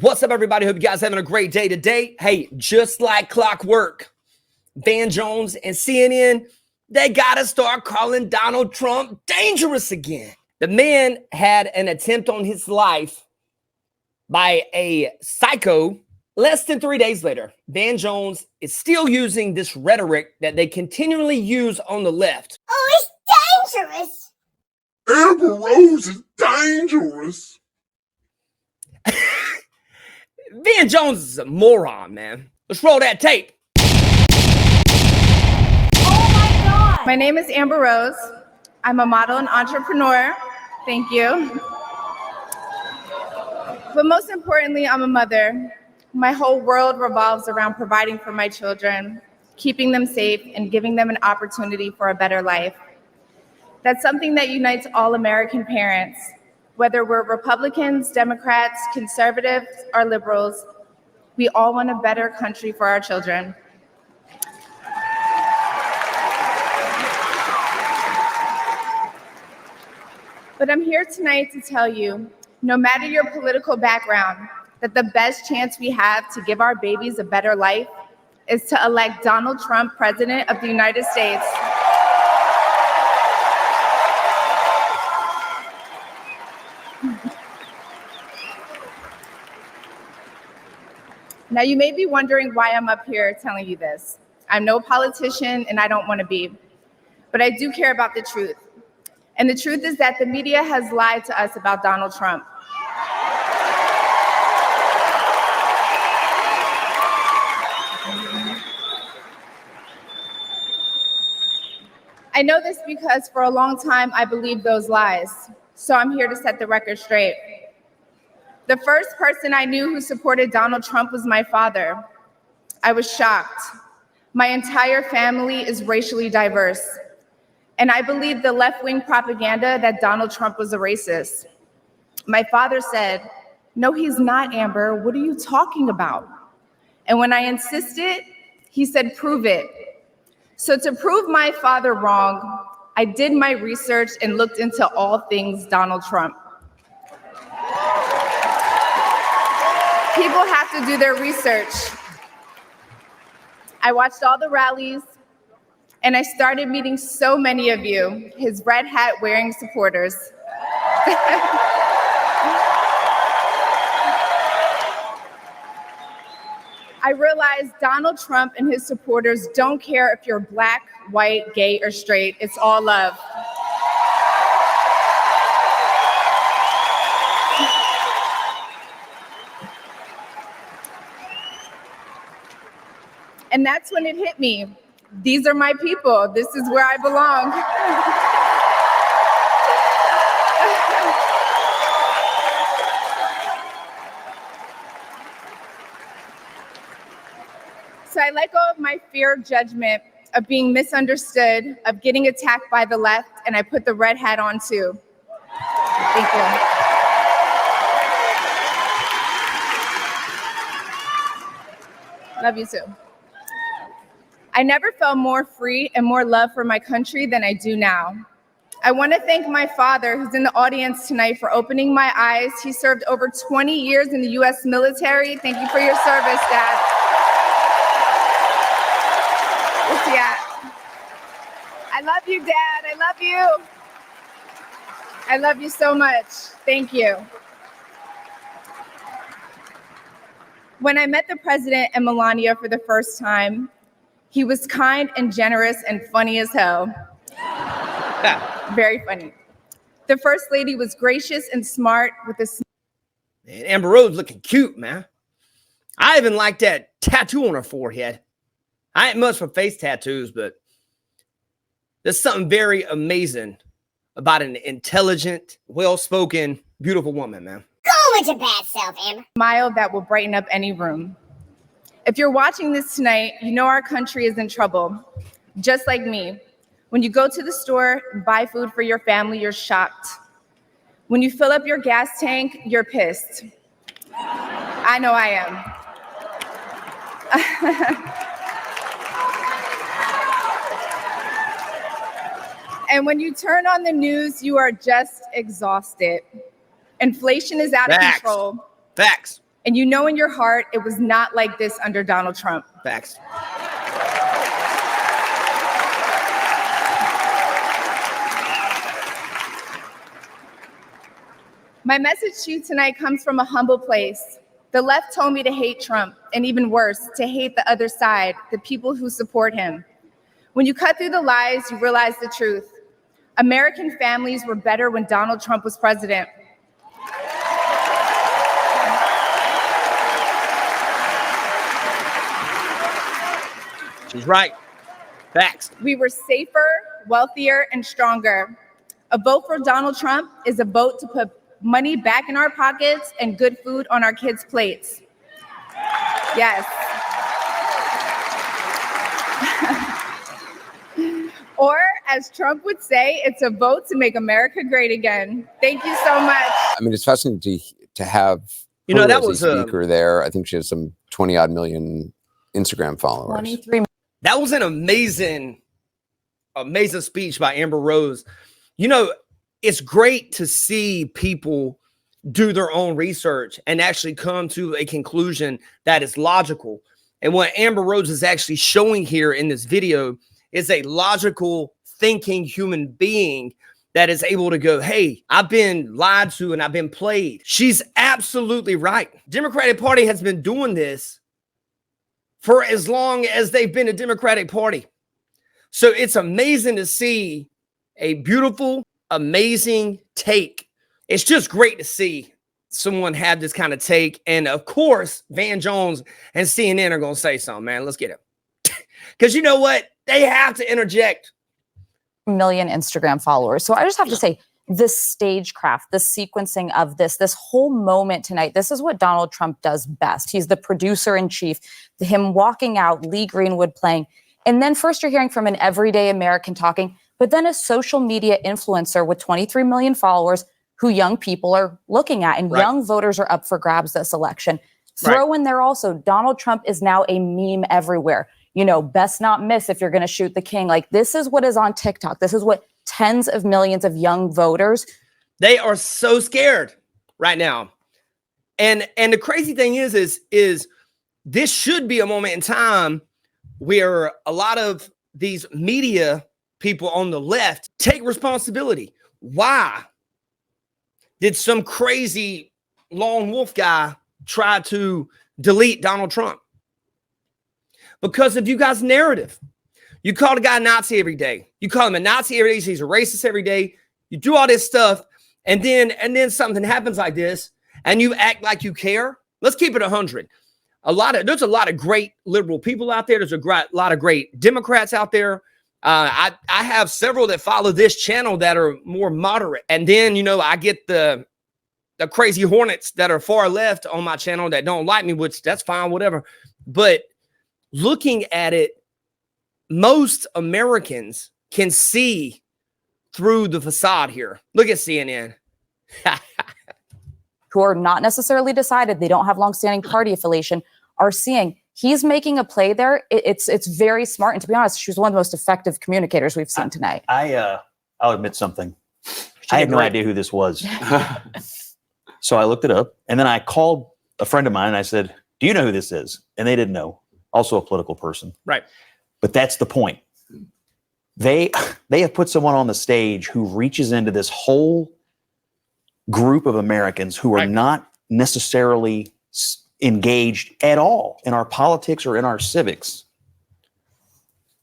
What's up, everybody? Hope you guys are having a great day today. Hey, just like clockwork, Van Jones and CNN, they got to start calling Donald Trump dangerous again. The man had an attempt on his life by a psycho. Less than 3 days later, Van Jones is still using this rhetoric that they continually use on the left. Oh, it's dangerous. Amber Rose is dangerous. Van Jones is a moron, man. Let's roll that tape. Oh my God. My name is Amber Rose. I'm a model and entrepreneur. Thank you. But most importantly, I'm a mother. My whole world revolves around providing for my children, keeping them safe, and giving them an opportunity for a better life. That's something that unites all American parents. Whether we're Republicans, Democrats, conservatives, or liberals, we all want a better country for our children. But I'm here tonight to tell you, no matter your political background, that the best chance we have to give our babies a better life is to elect Donald Trump President of the United States. Now, you may be wondering why I'm up here telling you this. I'm no politician and I don't want to be, but I do care about the truth. And the truth is that the media has lied to us about Donald Trump. I know this because for a long time I believed those lies, so I'm here to set the record straight. The first person I knew who supported Donald Trump was my father. I was shocked. My entire family is racially diverse, and I believed the left-wing propaganda that Donald Trump was a racist. My father said, "No, he's not, Amber. What are you talking about?" And when I insisted, he said, "Prove it." So to prove my father wrong, I did my research and looked into all things Donald Trump. People have to do their research. I watched all the rallies, and I started meeting so many of you, his red hat wearing supporters. I realized Donald Trump and his supporters don't care if you're black, white, gay, or straight. It's all love. And that's when it hit me. These are my people. This is where I belong. So I let go of my fear of judgment, of being misunderstood, of getting attacked by the left, and I put the red hat on too. Thank you. Love you too. I never felt more free and more love for my country than I do now. I want to thank my father, who's in the audience tonight, for opening my eyes. He served over 20 years in the U.S. military. Thank you for your service, Dad. Where's he at? I love you, Dad. I love you. I love you so much. Thank you. When I met the president and Melania for the first time, he was kind and generous and funny as hell. Very funny. The first lady was gracious and smart with a Man, Amber Rose looking cute, man. I even like that tattoo on her forehead. I ain't much for face tattoos, but there's something very amazing about an intelligent, well-spoken, beautiful woman, man. Go with your bad self, Amber. smile that will brighten up any room. If you're watching this tonight, you know our country is in trouble, just like me. When you go to the store and buy food for your family, you're shocked. When you fill up your gas tank, you're pissed. I know I am. And when you turn on the news, you are just exhausted. Inflation is out of control. Facts. And you know in your heart it was not like this under Donald Trump. Facts. My message to you tonight comes from a humble place. The left told me to hate Trump, and even worse, to hate the other side, the people who support him. When you cut through the lies, you realize the truth. American families were better when Donald Trump was president. She's right. Facts. We were safer, wealthier, and stronger. A vote for Donald Trump is a vote to put money back in our pockets and good food on our kids' plates. Yes. Or, as Trump would say, it's a vote to make America great again. Thank you so much. I mean, it's fascinating to have You know, her that as a was speaker there. I think she has some 20-odd million Instagram followers. 23. That was an amazing speech by Amber Rose. You know, it's great to see people do their own research and actually come to a conclusion that is logical. And what Amber Rose is actually showing here in this video is a logical thinking human being that is able to go, hey, I've been lied to and I've been played. She's absolutely right. Democratic Party has been doing this for as long as they've been a Democratic Party. So it's amazing to see a beautiful, amazing take. It's just great to see someone have this kind of take. And of course, Van Jones and CNN are going to say something, man. Let's get it. Because you know what? They have to interject. Million Instagram followers. So I just have to say, this stagecraft, the sequencing of this whole moment tonight, this is what Donald Trump does best. He's the producer in chief, him walking out, Lee Greenwood playing. And then first you're hearing from an everyday American talking, but then a social media influencer with 23 million followers who young people are looking at, and young voters are up for grabs this election. Throw in there also, Donald Trump is now a meme everywhere. You know, best not miss if you're going to shoot the king. Like, this is what is on TikTok. This is what tens of millions of young voters. They are so scared right now. And the crazy thing is this should be a moment in time where a lot of these media people on the left take responsibility. Why did some crazy lone wolf guy try to delete Donald Trump? Because of you guys' narrative. You call the guy a Nazi every day. You call him a Nazi every day. He's a racist every day. You do all this stuff, and then something happens like this, and you act like you care. Let's keep it 100. There's a lot of great liberal people out there. There's a lot of great Democrats out there. I have several that follow this channel that are more moderate, and then I get the crazy hornets that are far left on my channel that don't like me, which that's fine, whatever. But looking at it, most Americans can see through the facade here. Look at CNN. Who are not necessarily decided, they don't have longstanding party affiliation, are seeing he's making a play there. It's very smart. And to be honest, she was one of the most effective communicators we've seen tonight. I'll admit something. I had no idea who this was. So I looked it up, and then I called a friend of mine and I said, do you know who this is? And they didn't know. Also a political person. Right. But that's the point. They have put someone on the stage who reaches into this whole group of Americans who are not necessarily engaged at all in our politics or in our civics.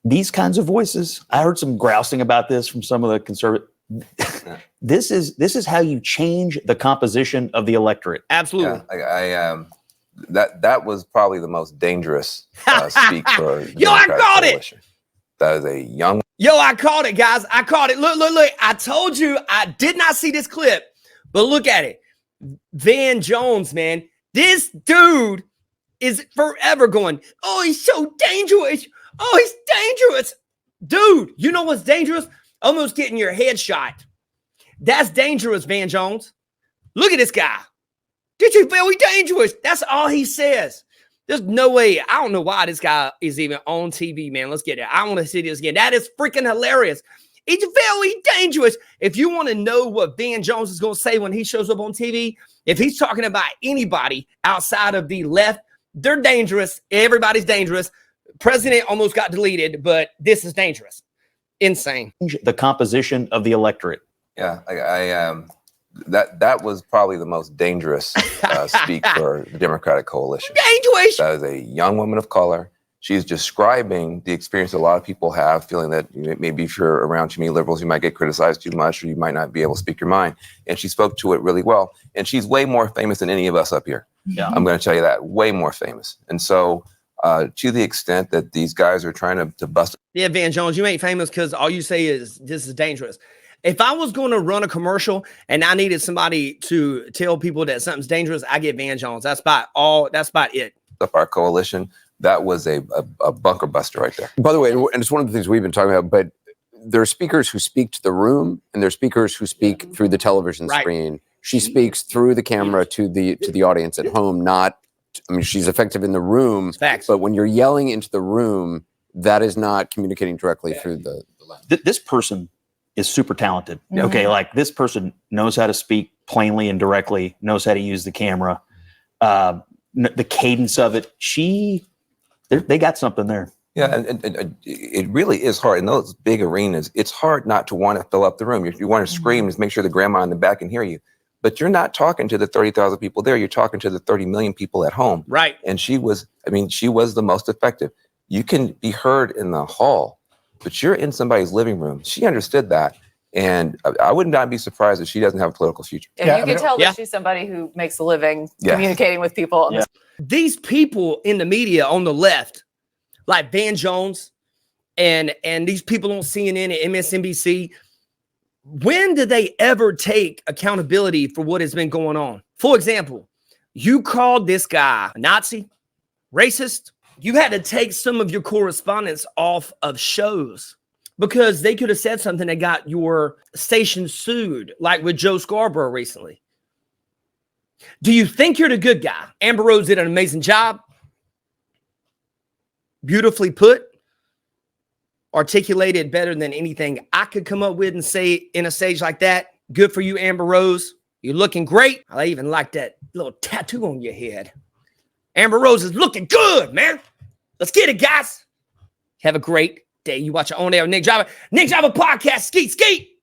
These kinds of voices, I heard some grousing about this from some of the conservative. This is how you change the composition of the electorate. Absolutely. Yeah, that was probably the most dangerous speak for the Yo, I Democratic called coalition. That is a young. Yo, I called it, guys. I called it. Look. I told you I did not see this clip, but look at it. Van Jones, man. This dude is forever going, oh, he's so dangerous. Oh, he's dangerous. Dude, you know what's dangerous? Almost getting your head shot. That's dangerous, Van Jones. Look at this guy. Did you feel he's dangerous? That's all he says. There's no way. I don't know why this guy is even on TV, man. Let's get it. I want to see this again. That is freaking hilarious. He's very dangerous. If you want to know what Van Jones is going to say when he shows up on TV, If he's talking about anybody outside of the left, they're dangerous. Everybody's dangerous. President almost got deleted, but this is dangerous. Insane. The composition of the electorate. Yeah, that was probably the most dangerous speak for the Democratic coalition. Dangerous. That is a young woman of color. She's describing the experience a lot of people have, feeling that maybe if you're around too many liberals, you might get criticized too much, or you might not be able to speak your mind. And she spoke to it really well. And she's way more famous than any of us up here. Yeah. I'm going to tell you that, way more famous. And so to the extent that these guys are trying to bust. Yeah, Van Jones, you ain't famous because all you say is this is dangerous. If I was going to run a commercial and I needed somebody to tell people that something's dangerous, I get Van Jones. That's about it. Up our coalition, that was a bunker buster right there. By the way, and it's one of the things we've been talking about, but there are speakers who speak to the room and there are speakers who speak through the television screen. She speaks through the camera to the audience at home, she's effective in the room, but when you're yelling into the room, that is not communicating directly through the lens. This person is super talented. Okay, like this person knows how to speak plainly and directly, knows how to use the camera, the cadence of it. They got something there. Yeah, and it really is hard in those big arenas. It's hard not to want to fill up the room. You want to scream, just make sure the grandma in the back can hear you. But you're not talking to the 30,000 people there. You're talking to the 30 million people at home. Right. And she was the most effective. You can be heard in the hall, but you're in somebody's living room. She understood that. And I would not be surprised if she doesn't have a political future. Yeah, you can tell that she's somebody who makes a living communicating with people. Yeah. These people in the media on the left, like Van Jones and these people on CNN and MSNBC, when do they ever take accountability for what has been going on? For example, you called this guy a Nazi, racist. You had to take some of your correspondents off of shows because they could have said something that got your station sued, like with Joe Scarborough recently. Do you think you're the good guy? Amber Rose did an amazing job. Beautifully put. Articulated better than anything I could come up with and say in a stage like that. Good for you, Amber Rose. You're looking great. I even like that little tattoo on your head. Amber Rose is looking good, man. Let's get it, guys. Have a great day. You watch your own air, Nick Driver. Nick Driver podcast. Skeet, skeet.